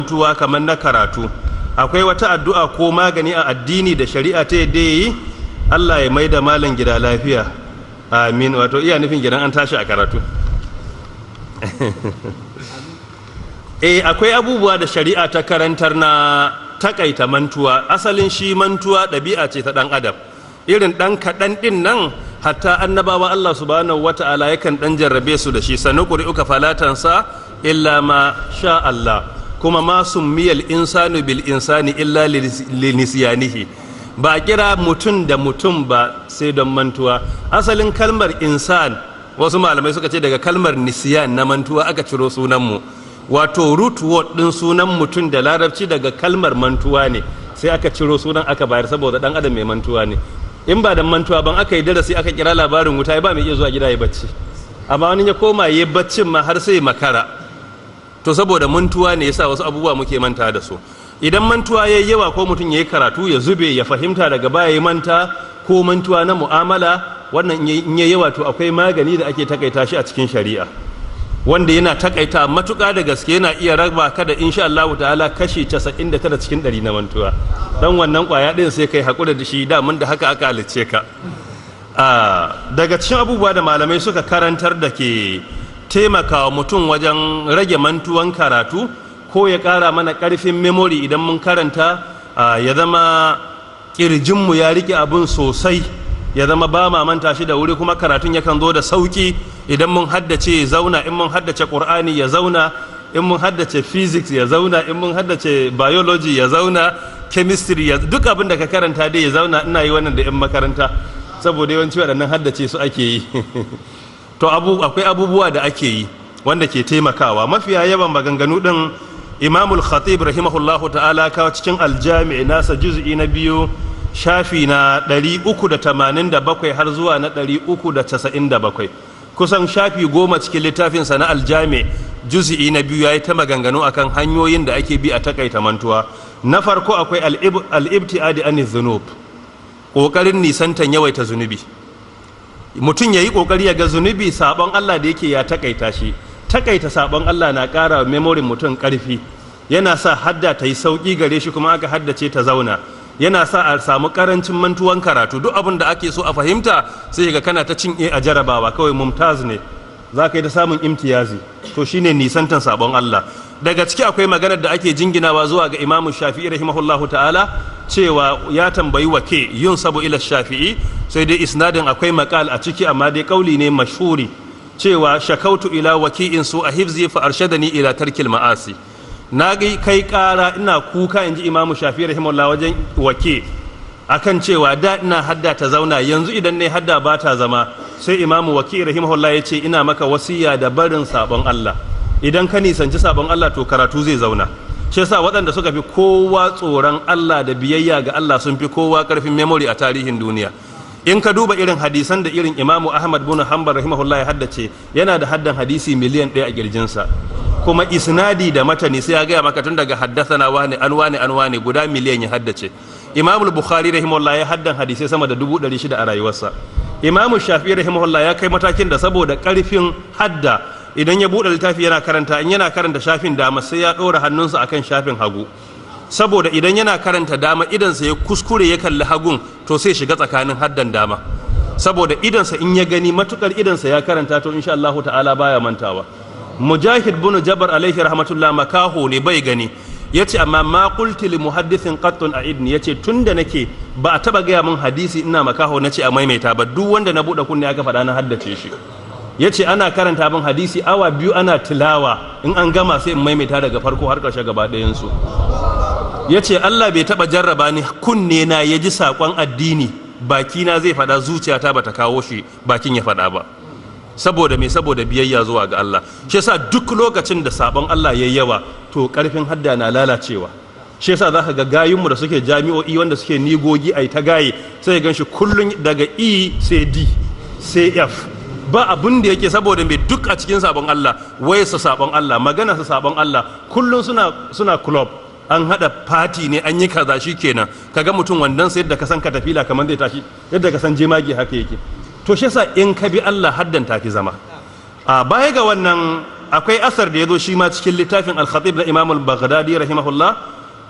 mantuwa kamar na karatu, akwai wata addu'a ko magani a addini da shari'a ta yadda yi? Allah ya mai da malam gida lafiya, amin. Wato iya nufin gidan an tashi a karatu. Akwai abubuwa da shari'a ta karantar na takaita mantuwa. Asalin shi mantuwa ɗabi'a ce ta ɗan adam, irin ɗan kaɗan ɗin nan hatta annabawa Allah subhanahu wata'ala yakan ɗan jarrabe su da shi. sanuqri'uka falatansa illa ma sha Allah, kuma ma summiyal insanu bil insani illa linisyanihi, ba a kira mutum da mutum ba sai don mantuwa. Asalin kalmar insan, wasu malamai suka ce daga kalmar nisyan na mantuwa aka ciro sunanmu, wato root word din sunan mutum da larabci daga kalmar mantuwa ne, sai aka ciro sunan aka bayar saboda dan adam mai mantuwa ne. In ba da mantuwa ban aka yi darasi aka kira labarin wuta ba mai iya zuwa gida ya bacci, amma wani ya koma ya baccin ma har sai makara. To saboda mantuwa ne yasa wasu abubuwa muke manta da su. Idan mantuwa yayi yawa ko mutum yayi karatu ya zube ya fahimta daga baya ya manta, ko mantuwa na mu'amala, wannan in yayi yawa to akwai magani da ake takaita shi a cikin shari'a, wanda yana takaita matuƙa da gaske, yana iya raba ka da insha Allah ta'ala kashi 99 cikin 100 na mantuwa. Dan wannan kwaya din sai kai hakura da shi, da mun da haka aka halicce ka. Daga cikin abubuwa da malamai suka karantar da ke taimakawa mutum wajen rage mantuwan karatu ko ya ƙara mana ƙarfin memory idan mun karanta, ya zama ƙirjinmu ya rike abin sosai, ya zama ba ma manta shi da wuri, kuma karatun yakan zo da sauki. Idan mun haddace ya zauna, in mun haddace Qur'ani ya zauna, in mun haddace physics ya zauna, in mun haddace biology ya zauna, chemistry ya, duk abin da ka karanta dai ya zauna. Ina yi wannan da 'yan makaranta saboda yawanci waɗannan haddace su ake yi. To akwai abubuwa da ake yi wanda ke taimakawa. Mafiya yawan maganganu din Imamul Khatib rahimahullahu ta'ala kawo cikin Aljami' nasa juz'i na 2 shafi na 387 har zuwa na 397, kusan shafi 10 cikin littafinsa na Aljami' juz'i na 2 yayi ta maganganu akan hanyoyin da ake bi a takaita mantuwa. Na farko akwai al-ibtiadi aniz zunub, kokarin nisantan yawaita zunubi. Mutum ya yi ƙoƙari ya ga zunubi, sabon Allah da yake ya takaita shi. Takaita sabon Allah na ƙara memorin mutum ƙarfi, yana sa hadda ta yi sauƙi gare shi, kuma aka haddace ta zauna, yana sa a samu ƙarancin mantuwan karatu. Duk abin da ake so a fahimta sai ga kana ta cin a jarabawa, kawai mumtaz ne, za ka yi ta samun imtiyazi. To shine nisantan sabon Allah. Daga ciki akwai maganar da ake jinginawa zuwa ga Imamu Shafi'i rahimahullahu ta'ala, cewa ya tambayi wake yun sabu ila Shafi'i, sai dai isnadin akwai makal a ciki, amma dai kauli ne mashhuri, cewa shakautu ila waki'in su a hifzi fa arshadani ila tarkil ma'asi. Na kai kara, ina kuka, inji Imamu Shafi'i rahimahullah, wajen wake akan cewa da ina hadda ta zauna, yanzu idan ne hadda ba ta zama. Sai Imamu Waki rahimahullah ya ce ina maka wasiya da barin sabon Allah, idan ka nisanci sabon Allah to karatu zai zauna. Shi yasa waɗanda suka fi kowa tsoron Allah da biyayya ga Allah sun fi kowa ƙarfin memory a tarihin duniya. In ka duba irin hadisan da irin Imamu Ahmad bin Hanbal rahimahullah ya haddace, yana da haddan hadisi miliyan 1 a kirjinsa, kuma isnadi da matani sai ya gaya maka tun daga haddathana wani an wani guda miliyan ya haddace. Imamu Bukhari rahimahullah ya haddan hadisai sama da 600 a rayuwarsa. Imamu Shafi'i rahimahullah ya kai matakin da saboda ƙarfin hadda, idan ya buɗe littafi yana karanta, in yana karanta shafin dama sai ya ɗora hannunsa akan shafin hagu, saboda idan yana karanta dama idansa ya kuskure ya kalli hagun to sai shiga tsakanin haddan dama, saboda idansa in ya gani matukar idansa ya karanta to insha Allah ta'ala baya mantawa. Mujahid bin Jabar alaihi rahmatullah makaho ne, bai gani, yace amma ma qultu li muhaddithin qattun a'idni, yace tunda nake ba a taba gaya min hadisi ina makaho nace a maimaita ba, duk wanda na buɗe kunne aka faɗa na haddace shi. Ya ce ana karanta bin hadisi awa 2 ana tilawa, in an gama sai in maimaita daga farko har ƙarshe gaba ɗayansu. Ya ce Allah bai taɓa jarraba ni kunne na ya ji saƙon addini bakina zai faɗa zuciyata ba ta kawo shi bakin ya faɗa ba. Saboda me? Saboda biyayya zuwa ga Allah. Shi yasa duk lokacin da saɓon Allah ya yawa to ƙarfin hadda na lalacewa. Shi yasa za ka ga gayunmu da suke jami'o'i wanda suke nigogi a ta gaye, sai gan shi kullum daga E sai D sai F, ba abin da yake, saboda mai duk a cikin sabon Allah, wayarsa sabon Allah, magana sa sabon Allah, kullum suna club, an hada party ne, an yi kaza, shikenan kaga mutum wandan sai yadda ka san katafila kamar zai tashi, yadda ka san jemage haka yake. To shi yasa in ka bi Allah haddan tafi zama. A baya ga wannan akwai asar da ya zo shi ma cikin littafin al-khatib da imam al-baghdadi rahimahullah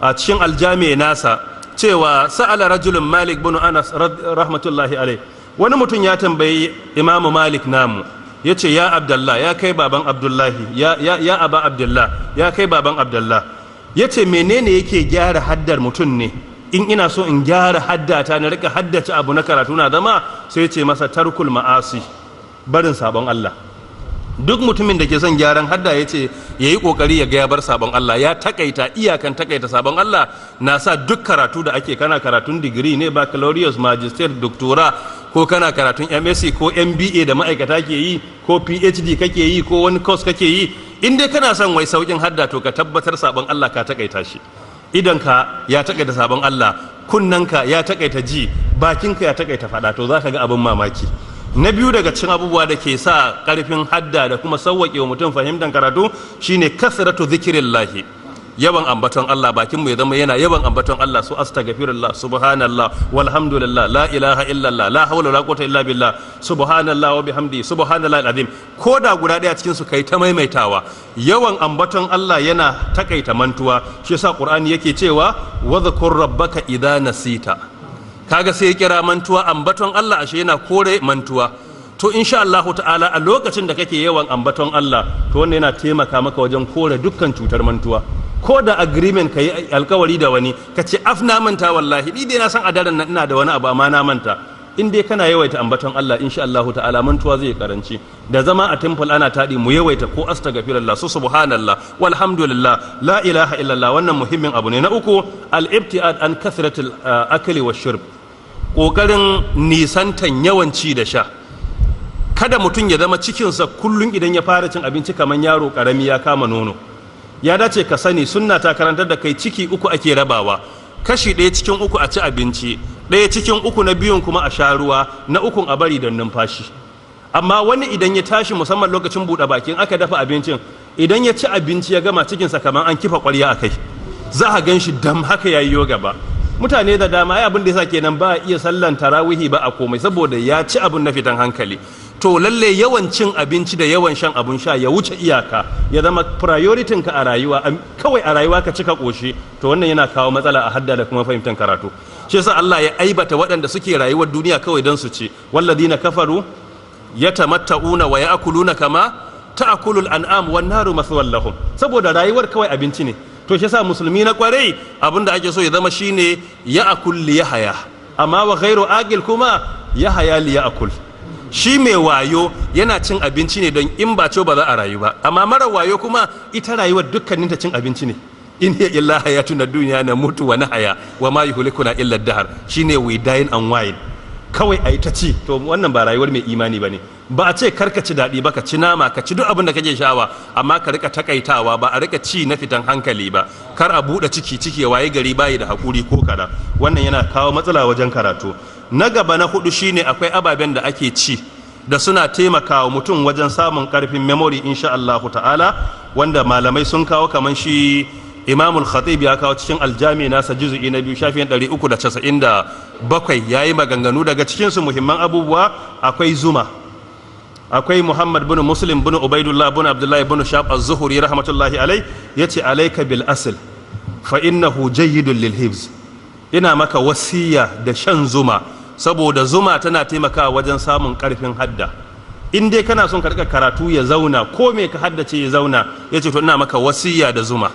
a cikin aljami nasa cewa sa'ala rajulun malik bin anas rahmatullahi alai, wani mutum ya tambayi imamu malik namu ya ce ya abdullah, ya kai baban abdullahi, ya aba abdullah, ya kai baban abdullah, ya ce menene yake gyara haddar mutum ne in ina so in gyara haddata na rika haddace abu na karatu na zama, sai ce masa tarkul ma'asi, barin sabon Allah. Duk mutumin da ke son gyaran hadda ya ce ya yi kokari ya ga ya bar sabon Allah, ya takaita iyakan takaita sabon Allah na sa duk karatu da ake, kana karatun digiri ne, baccalaureate, magister, doctora, ko kana karatun MSc ko MBA da ma'aikata ke yi, ko PhD kake yi, ko wani course kake yi, in dai kana son wai saukin hadda to ka tabbatar sabon Allah ka takaita shi. Idanka ya takaita sabon Allah, kunnanka ya takaita ji, bakinka ya takaita fada, to za ka ga abin mamaki. Na biyu daga cikin abubuwa da ke sa karfin hadda da kuma sauwaƙe wa mutum fahimtar karatu shine kasratu zikirillahi, yawan ambaton Allah, bakinmu ya zama yana yawan ambaton Allah, su astaghfirullah, subhanallah, walhamdulillah, la ilaha illallah, la hawla wala quwwata illa billah, subhanallah wa bihamdi, subhanallahi alazim. Ko da guda daya cikin su kai ta maimaitawa. Yawan ambaton Allah yana takaita mantuwa, shi yasa Qur'ani yake cewa wadhkur rabbaka idza nasita. Kaga sai ya kira mantuwa, ambaton Allah ashe yana kore mantuwa. To insha Allah ta'ala a lokacin da kake yawan ambaton Allah, to wannan yana taimaka maka wajen kore dukkan cutar mantuwa. Ko da agreement ka yi alkawari da wani ka ce af na manta wallahi, ni dai na san a daren nan ina da wani abu amma na manta, in dai kana yawaita ambaton Allah insha Allah ta'ala mantuwa zai karanci. Da zama a temple ana tadi mu yawaita ko astaghfirullah, su subhanallah, walhamdulillah, la ilaha illallah, wannan muhimmin abu ne. Na uku al-ibtiad an kathratil akli wa shurb, kokarin nisantan yawan ci da sha. Kada mutum ya zama cikinsa kullum idan ya fara cin abinci kamar yaro karami ya kama nono. Ya dace ka sani sunna ta karantar da kai ciki uku ake rabawa, kashi ɗaya cikin uku a ci abinci, ɗaya cikin uku na biyun kuma a sha ruwa, na ukun a bari don numfashi. Amma wani idan ya tashi musamman lokacin buɗe bakin aka dafa abincin, idan ya ci abinci ya gama cikinsa kamar an kifa ƙwarya a kai, za a gan shi dam haka ya yi gaba. Mutane da dama ai abin da yasa kenan ba a iya sallan tarawihi ba a komai, saboda ya ci abin na fitan hankali. To lalle yawan cin abinci da yawan shan abun sha ya wuce iyaka, ya zama prioritin ka a rayuwa, kawai a rayuwa ka cika koshi, to wannan yana kawo matsala a hadda da kuma fahimtar karatu. Shi yasa Allah ya aibata waɗanda suke rayuwar duniya kawai don su ci, walladina kafaru yatamatta'una wa ya'kuluna kama ta'kulul an'am wan naru mathwal lahum. Saboda rayuwar kawai abinci ne. To shi yasa musulmi na kwarai abinda ake so ya zama shine ya'kul li yahya, amma wa ghairu aqil kuma yahya li ya'kul. Shi mai wayo yana cin abinci ne don in ba ba za a rayu ba, amma mara wayo kuma ita rayuwar dukkaninta cin abinci ne. In hiya illa hayatuna dunya na mutu wa nahaya wa ma yuhlikuna illa dahar, shine we dine and wine, kawai a yi ta ci. To wannan ba rayuwar mai imani ba ne. Ba a ce karka ci daɗi ba, ka ci nama, ka ci duk abin da kake sha'awa, amma ka rika takaitawa, ba a rika ci na fitan hankali ba. Kar a buɗe ciki waye gari bayi da hakuri ko kada, wannan yana kawo matsala wajen karatu. Na gaba na hudu shine akwai ababen da ake ci da suna taimakawa mutum wajen samun karfin memory insha Allah ta'ala, wanda malamai sun kawo kaman shi Imamul Khatib ya kawo cikin aljami nasa juz'i na 2 shafin 397 yayi maganganu. Daga cikin su muhimman abubuwa akwai zuma, akwai Muhammad bin Muslim bin Ubaidullah bin Abdullah bin Shab az-Zuhri rahmatullahi alai yace alayka bil asl fa innahu jayyidun lil hifz. Ina maka wasiya da shan zuma, saboda zuma tana taimakawa wajen samun karfin hadda. In dai kana son ka rika karatu ya zauna, ko me ka haddace ya zauna, yace to ina maka wasiya da zuma.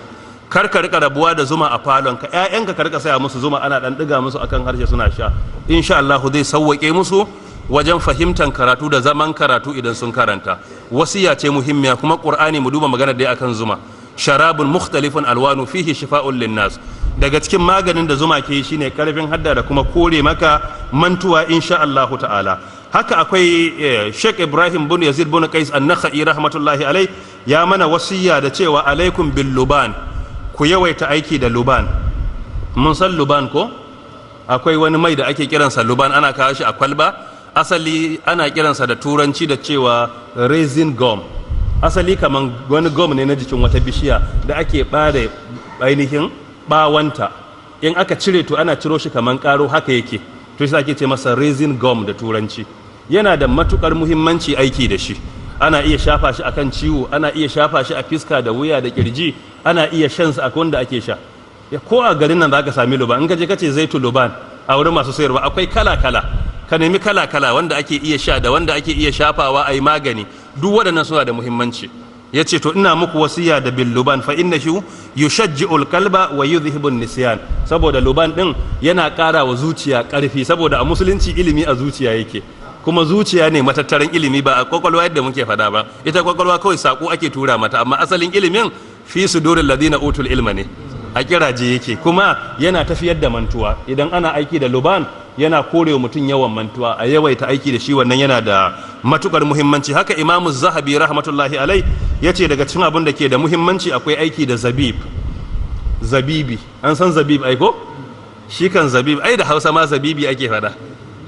Kar ka rika rabuwa da zuma a falon ka, ƴaƴanka ka rika saya musu zuma, ana dan diga musu akan harshe suna sha. Insha Allah zai sauwake musu wajen fahimtar karatu da zaman karatu idan sun karanta. Wasiya ce muhimmiya, kuma Qur'ani mu duba magana da akan zuma. Sharabun mukhtalifun alwanu fihi shifa'un linnas. Daga cikin maganin da zuma ke yi shine karfin hadda da kuma kore maka mantuwa insha Allah ta'ala. Haka akwai Sheikh Ibrahim bin Yazid bin Qais an-Nakhai rahmatullahi alai ya mana wasiya da cewa alaikum bil luban, ku yawaita aiki da luban. Mun san luban ko? Akwai wani mai da ake kiransa luban, ana kawo shi a kwalba. Asali ana kiransa da turanci da cewa resin gum. Asali kaman wani gum ne na jikin wata bishiya da ake bare ainihin bawanta. In aka cire to ana ciro shi kaman karo, haka yake. To sai ake ce masa resin gum da turanci. Yana da matukar muhimmanci aiki da shi. ana iya shafa shi akan ciwo, ana iya shafa shi a fiska da wuya da kirji, ana iya shan sa akwai wanda ake sha. Ko a garin nan zaka sami luban, in ka je kace zaitu luban a wurin masu sayarwa akwai kala kala, ka nemi kala kala wanda ake iya sha da wanda ake iya shafawa a yi magani, duk waɗannan suna da muhimmanci. Ya ce to ina muku wasiya da bil luban fa innahu yushajji'ul qalba wa yudhhibun nisyan, saboda luban din yana ƙara wa zuciya ƙarfi, saboda a musulunci ilimi a zuciya yake, kuma zuciya ne matattaran ilimi ba a kwakwalwa yadda muke faɗa ba. Ita kwakwalwa kawai sako ake tura mata, amma asalin ilimin fi suduril ladina utul ilma ne, a kiraje yake, kuma yana tafiyar da mantuwa. Idan ana aiki da luban yana korewa mutum yawan mantuwa, a yawaita aiki da shi, wannan yana da matukar muhimmanci. Haka imamu zahabi rahmatullahi alai ya ce daga cikin abin da ke da muhimmanci akwai aiki da zabibi. An san zabib aiko? Shi kan zabib ai da hausa ma zabibi ake fada,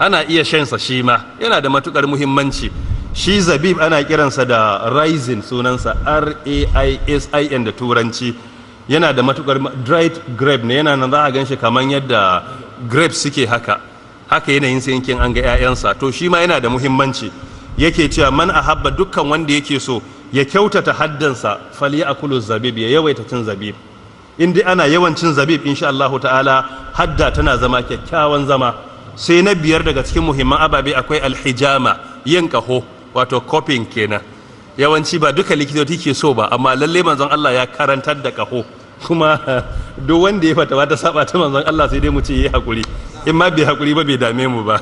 ana iya shansa shi ma, yana da matukar muhimmanci. Shi zabib ana kiransa da raisin, sunansa raisin da turanci. Yana da matukar dried grape ne, yana nan za a gan shi kamar yadda grapes suke haka yanayin sa yankin an ga 'ya'yansa. To shi ma yana da muhimmanci. Yake cewa man ahabba, dukkan wanda yake so ya kyautata haddansa falyakulu zabib, ya yawaita cin zabib. In dai ana yawan cin zabib insha Allah ta'ala hadda tana zama kyakkyawan zama. Sai na biyar daga cikin muhimman ababe akwai alhijama, yin kaho, wato coping kenan. Yawanci ba duka likitoci ke so ba, amma lalle manzon Allah ya karantar da kaho, kuma duk wanda ya fatawa ta saba ta manzon Allah sai dai mu ce yi hakuri, in ma bai hakuri ba bai dame mu ba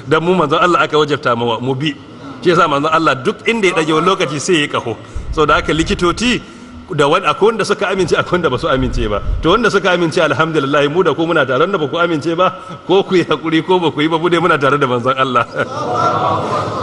dan mu manzon Allah aka wajabta mu bi. Shi yasa manzon Allah duk inda ya dage wani lokaci sai ya yi kaho. So da haka likitoci da akwai wanda suka amince, akwai wanda ba su amince ba. To wanda suka amince alhamdulillah, mu da ku muna tare, wanda ba ku amince ba ko ku yi hakuri ko ba ku yi ba, mu dai muna tare da manzon Allah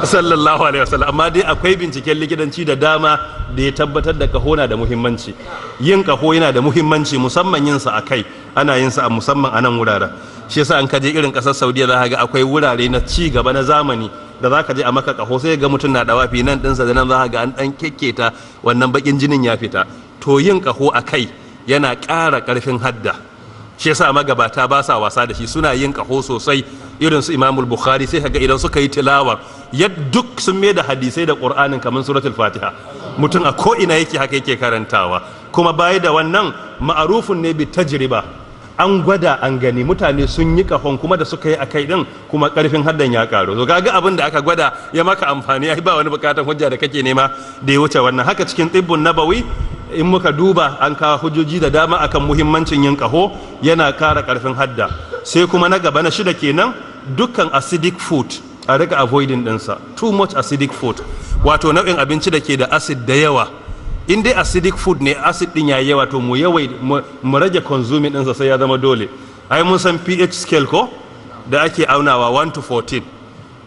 sallallahu alaihi wasallam. Amma dai akwai binciken likitanci da dama da ya tabbatar da kaho na da muhimmanci. Yin kaho yana da muhimmanci, musamman yin sa akai, ana yin sa a musamman a nan wuraren. Shi yasa an kaje irin kasar Saudiya za ka ga akwai wurare na ci gaba na zamani da za ka je a maka kaho, sai ga mutum na dawafi nan dinsa da nan, za ka ga an dan kekketa wannan bakin jinin ya fita. To yin kaho a kai yana ƙara ƙarfin hadda. Shi yasa magabata ba sa wasa da shi, suna yin kaho sosai. Irin su Imamul Bukhari sai kaga idan suka yi tilawa duk sun mai da hadisai da Qur'anin kamar suratul Fatiha. Mutum a ko ina yake haka yake karantawa. Kuma baya da wannan ma'arufun ne bi tajriba, an gwada an gani, mutane sun yi kafan kuma da suka yi a kai din kuma karfin haddan ya karu. To kaga abin da aka gwada ya maka amfani, ai ba wani bukatan hujja da kake nema da ya wuce wannan. Haka cikin tibbun nabawi in muka duba an kawo hujjoji da dama akan muhimmancin yin kaho, yana kara karfin hadda. Sai kuma na gaba na shida kenan, dukkan acidic food a rika avoiding dinsa. Too much acidic food, wato nau'in abinci da ke da acid da yawa. In dai acidic food ne, acid din yayi yawa, to mu rage consuming ɗinsa, sai ya zama dole. Ai mun san pH scale ko da ake aunawa 1 to 14.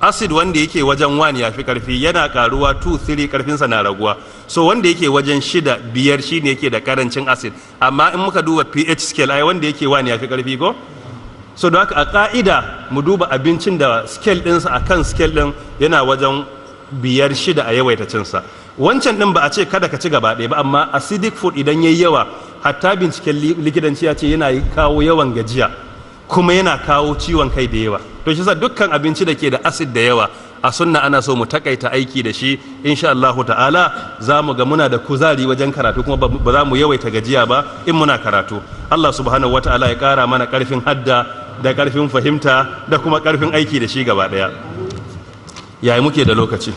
Acid wanda yake wajen 1 ya fi karfi, yana karuwa 2 3 karfinsa na raguwa. So wanda yake wajen 6 5 shine yake da karancin acid. Amma in muka duba pH scale, ai wanda yake 1 ya fi karfi ko. So da haka a ka'ida mu duba abincin da scale ɗinsa akan scale ɗin yana wajen 5 6 a yawaita cinsa. Wancan din ba a ce kada ka ci gaba ɗaya ba, amma acidic food idan yayi yawa, hatta binciken likitanci ya ce yana kawo yawan gajiya, kuma yana kawo ciwon kai da yawa. To shi sa dukkan abinci da ke da acid da yawa a sunna ana so mu takaita aiki da shi. Insha Allah ta'ala za mu ga muna da kuzari wajen karatu, kuma ba za mu yawaita gajiya ba in muna karatu. Allah subhanahu wata'ala ya kara mana karfin hadda da karfin fahimta da kuma karfin aiki da shi gaba ɗaya. Yayi muke da lokaci.